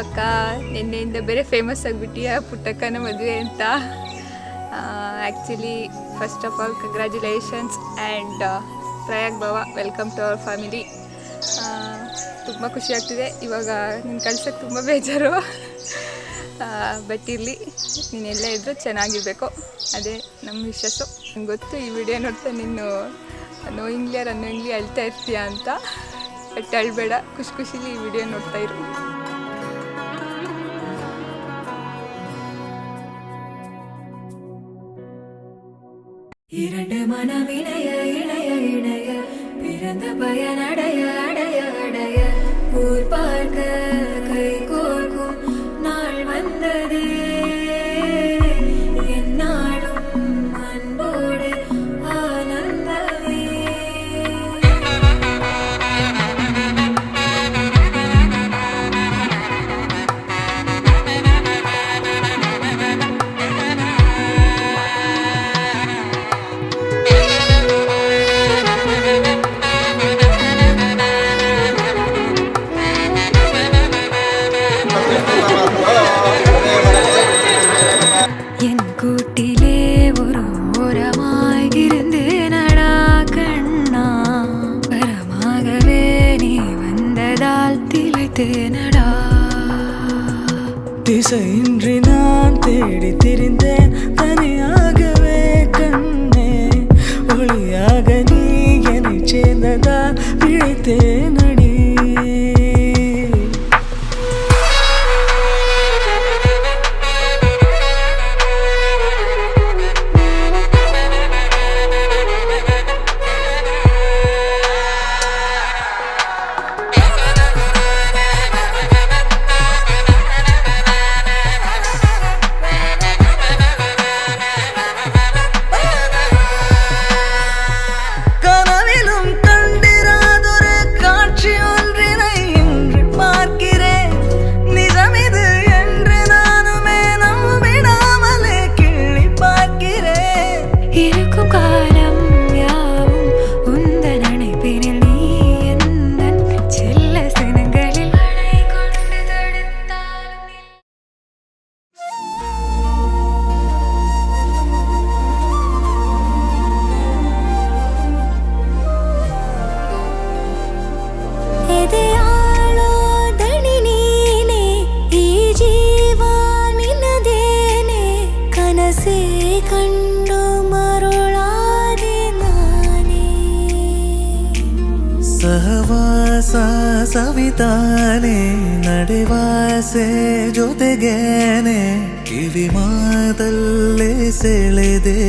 ಪುಟ್ಟಕ್ಕ ನಿನ್ನೆಯಿಂದ ಬೇರೆ ಫೇಮಸ್ ಆಗಿಬಿಟ್ಟಿಯ ಪುಟ್ಟಕ್ಕನ ಮದುವೆ ಅಂತ. Actually first of all congratulations and Prayag ಬಾವ, ವೆಲ್ಕಮ್ ಟು ಅವರ್ ಫ್ಯಾಮಿಲಿ. ತುಂಬ ಖುಷಿ ಆಗ್ತಿದೆ. ಇವಾಗ ನೀನು ಕಳ್ಸೋಕ್ಕೆ ತುಂಬ ಬೇಜಾರು, ಬಟ್ ಇರಲಿ, ನೀನೆಲ್ಲ ಇದ್ದರೂ ಚೆನ್ನಾಗಿರಬೇಕು, ಅದೇ ನಮ್ಮ ವಿಶ್ವಾಸ. ನಂಗೆ ಗೊತ್ತು ಈ ವಿಡಿಯೋ ನೋಡ್ತಾ ನೀನು ನೋಯಿಂಗ್ಲಿ ಆರ್ ಅನ್ನೋಯಿಂಗ್ಲಿ ಅಳ್ತಾ ಇರ್ತೀಯ ಅಂತ, ಬಟ್ ಅಳ್ಬೇಡ, ಖುಷಿಲಿ ಈ ವಿಡಿಯೋ ನೋಡ್ತಾ ಇರು. இரண்டு மனம் இணைய இணைய இணைய பிறந்த பயன் அடைய அடைய அடைய ஊர் பார்க்க கை கோர்க்கும் நாள் வந்ததே என்னாலும் அன்போடு ஆனந்தமே. என் கூட்டிலே ஒரு ஓரமாய் இருந்தேனடா கண்ணா, வரமாகவே நீ வந்ததால் திளைத்தேனடா. திசையின்றி நான் தேடி திரிந்தேன் தனியாகவே கண்ணே, ஒளியாக நீ என்னை சேர்ந்ததால் பிழைத்தேனடி. கனவிலும் கண்டிராதொரு காட்சி ஒன்றினை இன்று பார்க்கிறேன், நிஜமிது என்று நானுமே நம்பிடாமலே கிள்ளி பார்க்கிறேன். இருக்கும் காலம் யாவும் உந்தன் அணைப்பினில் நீ எந்தன் செல்ல சினங்களில் அணை கொண்டு தடுத்தாலும் ಎದೆಯಾಳೋ ದಣಿ ನೀನೆ, ಈ ಜೀವ ನಿನ್ನದೇನೆ, ಕನಸೇ ಕಂಡು ಮರುಳಾದೆ ನಾನೇ. ಸಹವಾಸ ಸವಿತಾನೆ, ನಡೆವಾಸೆ ಜೊತೆಗೇನೆ, ಕಿವಿ ಮಾತಲ್ಲೇ ಸೆಳೆದೆ